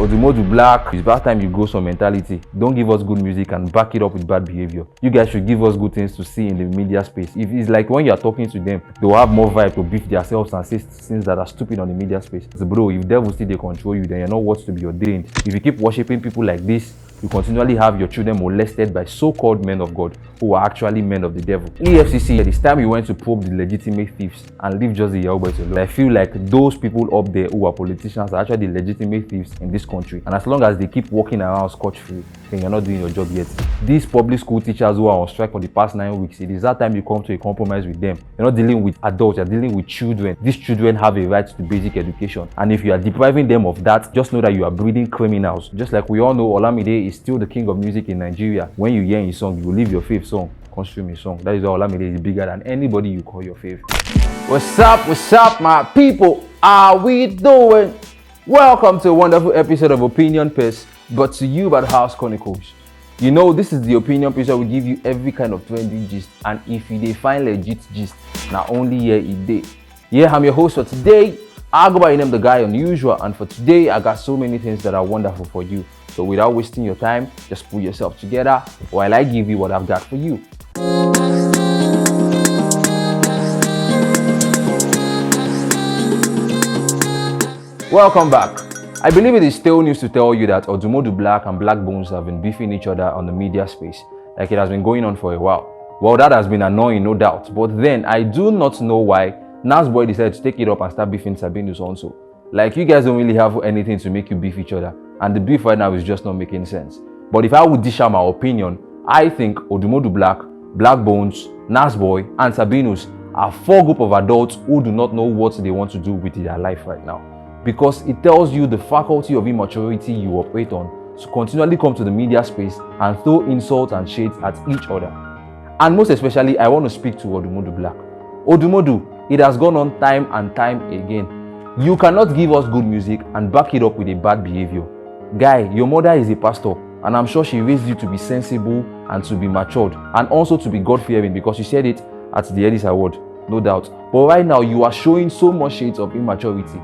Odumodu Black, it's about time you grow some mentality. Don't give us good music and back it up with bad behavior. You guys should give us good things to see in the media space. If it's like when you are talking to them, they will have more vibe to beef themselves and say things that are stupid on the media space. So bro, if devil still they control you, then you're not worth to be ordained. If you keep worshiping people like this, you continually have your children molested by so-called men of God who are actually men of the devil. EFCC, it's time you went to probe the legitimate thieves and leave just the Yahoo boys alone. I feel like those people up there who are politicians are actually legitimate thieves in this country. And as long as they keep walking around scotch-free, then you're not doing your job yet. These public school teachers who are on strike for the past 9 weeks, it is that time you come to a compromise with them. You're not dealing with adults, you're dealing with children. These children have a right to basic education. And if you are depriving them of that, just know that you are breeding criminals. Just like we all know, Olamide is still the king of music in Nigeria. When you hear his song, you will leave your fave song, consume his song. That is why Olamide is bigger than anybody you call your fave. What's up, my people? How we doing? Welcome to a wonderful episode of Opinion Piece, brought to you by the House Chronicles. You know, this is the Opinion Piece where we give you every kind of trending gist, and if you dey find legit gist, not only here it day. Yeah, I'm your host for today. I go by the name the guy unusual, and for today I got so many things that are wonderful for you. So without wasting your time, just pull yourself together while I give you what I've got for you. Welcome back. I believe it is still news to tell you that Odumodu Black and Blackbones have been beefing each other on the media space, like it has been going on for a while. Well, that has been annoying, no doubt, but then I do not know why Nas Boy decided to take it up and start beefing Sabinus also. Like, you guys don't really have anything to make you beef each other, and the beef right now is just not making sense. But if I would dish out my opinion, I think Odumodu Black, Blackbones, Nas Boy and Sabinus are 4 group of adults who do not know what they want to do with their life right now. Because it tells you the faculty of immaturity you operate on to continually come to the media space and throw insults and shades at each other. And most especially, I want to speak to Odumodu Black. Odumodu, it has gone on time and time again. You cannot give us good music and back it up with a bad behavior. Guy, your mother is a pastor, and I'm sure she raised you to be sensible and to be matured and also to be God-fearing, because you said it at the Edis Award, no doubt. But right now, you are showing so much shades of immaturity.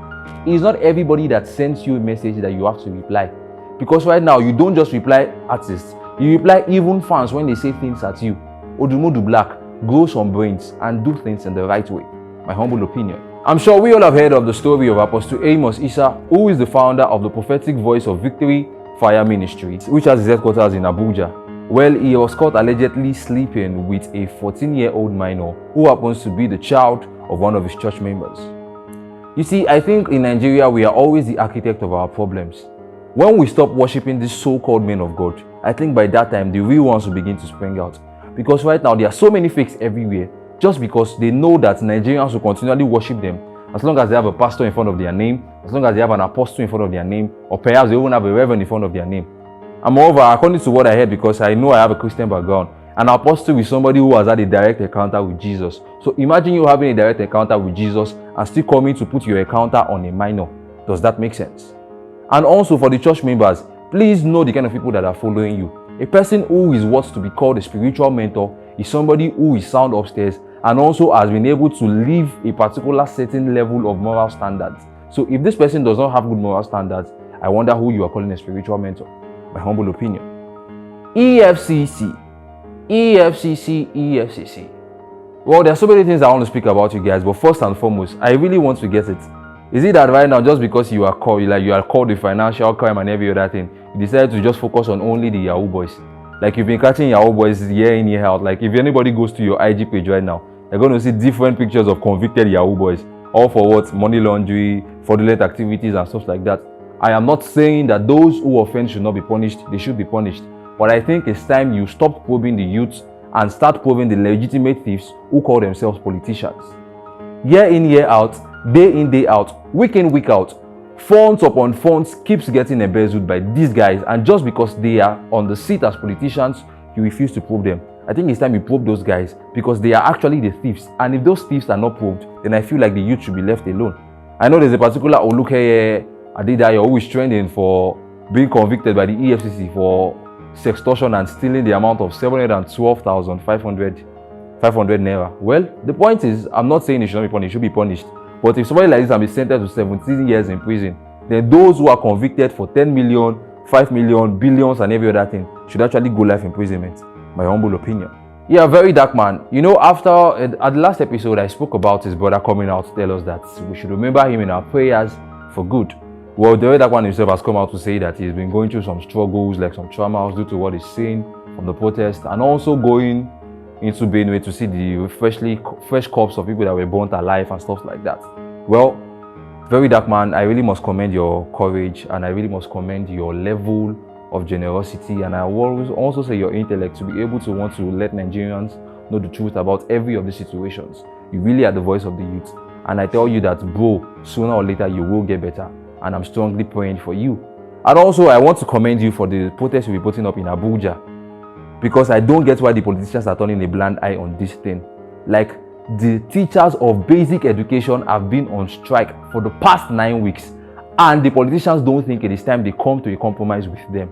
It's not everybody that sends you a message that you have to reply. Because right now, you don't just reply artists, you reply even fans when they say things at you. Odumodu Black, grow some brains and do things in the right way. My humble opinion. I'm sure we all have heard of the story of Apostle Amos, Isah, who is the founder of the Prophetic Voice of Victory Fire Ministry, which has its headquarters in Abuja. Well, he was caught allegedly sleeping with a 14-year-old minor who happens to be the child of one of his church members. You see, I think in Nigeria, we are always the architect of our problems. When we stop worshipping these so-called men of God, I think by that time, the real ones will begin to spring out. Because right now, there are so many fakes everywhere, just because they know that Nigerians will continually worship them as long as they have a pastor in front of their name, as long as they have an apostle in front of their name, or perhaps they even have a reverend in front of their name. And moreover, according to what I heard, because I know I have a Christian background, an apostle is somebody who has had a direct encounter with Jesus. So imagine you having a direct encounter with Jesus and still coming to put your encounter on a minor. Does that make sense? And also for the church members, please know the kind of people that are following you. A person who is what's to be called a spiritual mentor is somebody who is sound upstairs and also has been able to live a particular certain level of moral standards. So if this person does not have good moral standards, I wonder who you are calling a spiritual mentor. My humble opinion. EFCC. Well, there are so many things I want to speak about, you guys, but first and foremost, I really want to get it. Is it that right now, just because you are called with financial crime and every other thing, you decided to just focus on only the Yahoo boys? Like, you've been catching Yahoo boys year in, year out. Like, if anybody goes to your IG page right now, they're going to see different pictures of convicted Yahoo boys. All for what? Money laundering, fraudulent activities and stuff like that. I am not saying that those who offend should not be punished. They should be punished. But I think it's time you stop probing the youth and start probing the legitimate thieves who call themselves politicians. Year in, year out, day in, day out, week in, week out, funds upon funds keeps getting embezzled by these guys, and just because they are on the seat as politicians, you refuse to probe them. I think it's time you probe those guys, because they are actually the thieves, and if those thieves are not probed, then I feel like the youth should be left alone. I know there's a particular Oluke Adedayo who is trending for being convicted by the EFCC for sextortion and stealing the amount of 712,500 naira. Well, the point is, I'm not saying he should not be punished, he should be punished. But if somebody like this can be sentenced to 17 years in prison, then those who are convicted for 10 million, 5 million, billions, and every other thing should actually go life imprisonment. My humble opinion. Yeah, very dark man. You know, after at the last episode, I spoke about his brother coming out to tell us that we should remember him in our prayers for good. Well, the very dark man himself has come out to say that he's been going through some struggles, like some traumas due to what he's seen from the protest, and also going into Benue to see the fresh corpse of people that were burnt alive and stuff like that. Well, very dark man, I really must commend your courage, and I really must commend your level of generosity, and I will also say your intellect to be able to want to let Nigerians know the truth about every of the situations. You really are the voice of the youth, and I tell you that, bro, sooner or later you will get better, and I'm strongly praying for you. And also, I want to commend you for the protest you'll be putting up in Abuja, because I don't get why the politicians are turning a blind eye on this thing. Like, the teachers of basic education have been on strike for the past 9 weeks, and the politicians don't think it is time they come to a compromise with them.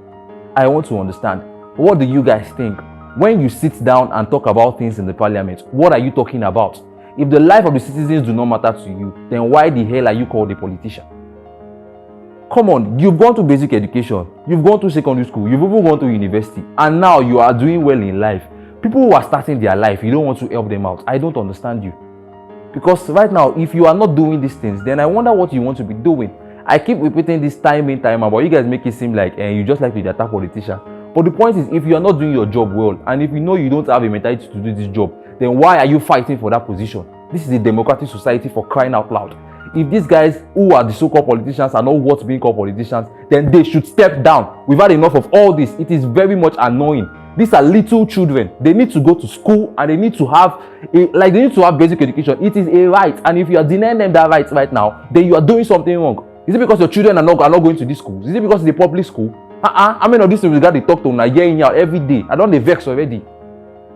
I want to understand, what do you guys think? When you sit down and talk about things in the parliament, what are you talking about? If the life of the citizens do not matter to you, then why the hell are you called a politician? Come on, you've gone to basic education, you've gone to secondary school, you've even gone to university, and now you are doing well in life. People who are starting their life, you don't want to help them out. I don't understand you. Because right now, if you are not doing these things, then I wonder what you want to be doing. I keep repeating this time in, time out, but you guys make it seem like you just like to be attack politician. But the point is, if you are not doing your job well, and if you know you don't have a mentality to do this job, then why are you fighting for that position? This is a democratic society, for crying out loud. If these guys who are the so-called politicians are not worth being called politicians, then they should step down. We've had enough of all this. It is very much annoying. These are little children. They need to go to school, and they need to have they need to have basic education. It is a right, and if you are denying them that right right now, then you are doing something wrong. Is it because your children are not going to this schools? Is it because it's a public school? I mean, this is regard they talk to Nigerian every day. I don't vex already.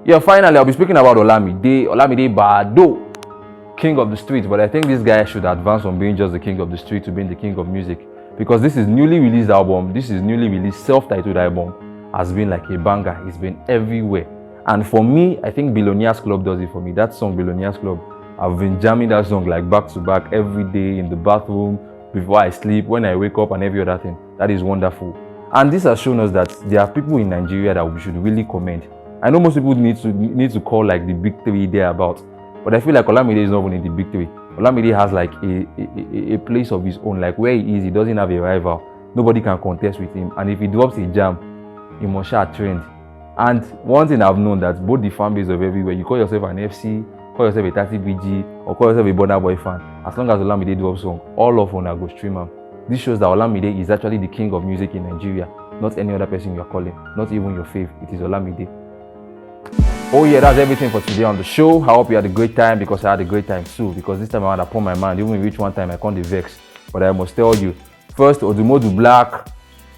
Yeah, finally, I'll be speaking about Olamide. Olamide Bado, king of the street. But I think this guy should advance from being just the king of the street to being the king of music, because this is newly released album. This is newly released self-titled album. Has been like a banger. It's been everywhere. And for me, I think Billionaires Club does it for me. That song, Billionaires Club, I've been jamming that song like back to back every day, in the bathroom, before I sleep, when I wake up, and every other thing. That is wonderful. And this has shown us that there are people in Nigeria that we should really commend. I know most people need to call like the big three thereabout, but I feel like Olamide is not even in the big three. Olamide has like a place of his own, like where he is, he doesn't have a rival. Nobody can contest with him. And if he drops a jam, he must share a trend. And one thing I've known, that both the fan base of everywhere, you call yourself an FC, call yourself a 30BG, or call yourself a Burna Boy fan, as long as Olamide drops song, all of them go stream am. This shows that Olamide is actually the king of music in Nigeria, not any other person you're calling, not even your fave. It is Olamide. Oh yeah, that's everything for today on the show. I hope you had a great time, because I had a great time too. Because this time around I put my mind, even if each one time I can't vex. But I must tell you, first, Odumodu Black,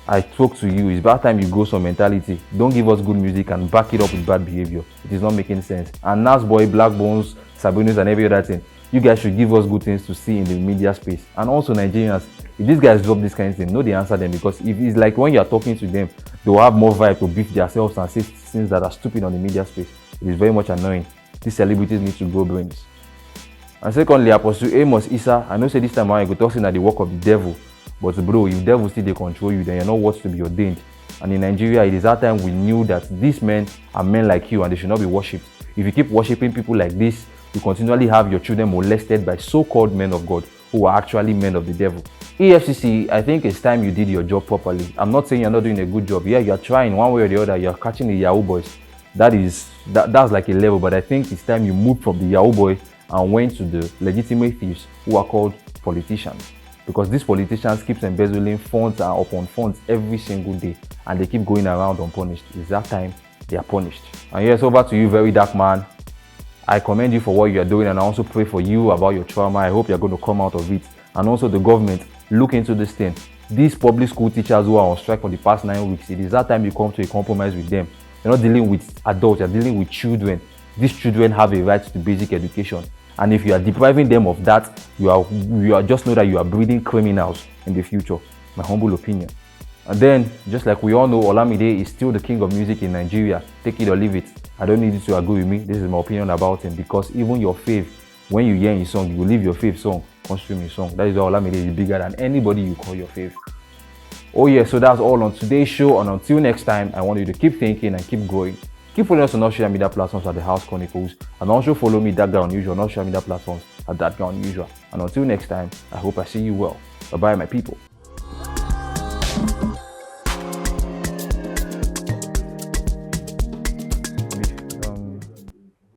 I spoke to you. It's about time you grow some mentality. Don't give us good music and back it up with bad behavior. It is not making sense. And Nas Boy, Blaqbonez, Sabinus, and every other thing, you guys should give us good things to see in the media space. And also Nigerians, if these guys drop this kind of thing, know they answer them, because if it's like when you are talking to them, they will have more vibe to beef themselves and say things that are stupid on the media space. It is very much annoying. These celebrities need to grow brains. And secondly, Apostle Amos, Isah, I know say this time around you go talk saying that the work of the devil. But bro, if devil still they control you, then you're not worth to be ordained. And in Nigeria, it is that time we knew that these men are men like you, and they should not be worshipped. If you keep worshipping people like this, you continually have your children molested by so-called men of God, who are actually men of the devil. EFCC, I think it's time you did your job properly. I'm not saying you're not doing a good job. Yeah, you're trying one way or the other. You're catching the Yahoo boys. That's like a level, but I think it's time you moved from the Yahoo boy and went to the legitimate thieves who are called politicians. Because these politicians keep embezzling funds and upon funds every single day, and they keep going around unpunished. It's that time they are punished. And yes, over to you, very dark man. I commend you for what you are doing, and I also pray for you about your trauma. I hope you're going to come out of it. And also the government, look into this thing. These public school teachers who are on strike for the past 9 weeks, it is that time you come to a compromise with them. You're not dealing with adults, you're dealing with children. These children have a right to basic education. And if you are depriving them of that, you are just know that you are breeding criminals in the future. My humble opinion. And then, just like we all know, Olamide is still the king of music in Nigeria. Take it or leave it. I don't need you to agree with me. This is my opinion about him. Because even your fave, when you hear his song, you will leave your fave song consume his song. That is why Olamide is bigger than anybody you call your fave. Oh yeah, so that's all on today's show, and until next time, I want you to keep thinking and keep growing. Keep following us on all social media platforms at The House Chronicles, and also follow me, That Guy Unusual, on all social media platforms at That Guy Unusual. And until next time, I hope I see you well. Bye-bye, my people.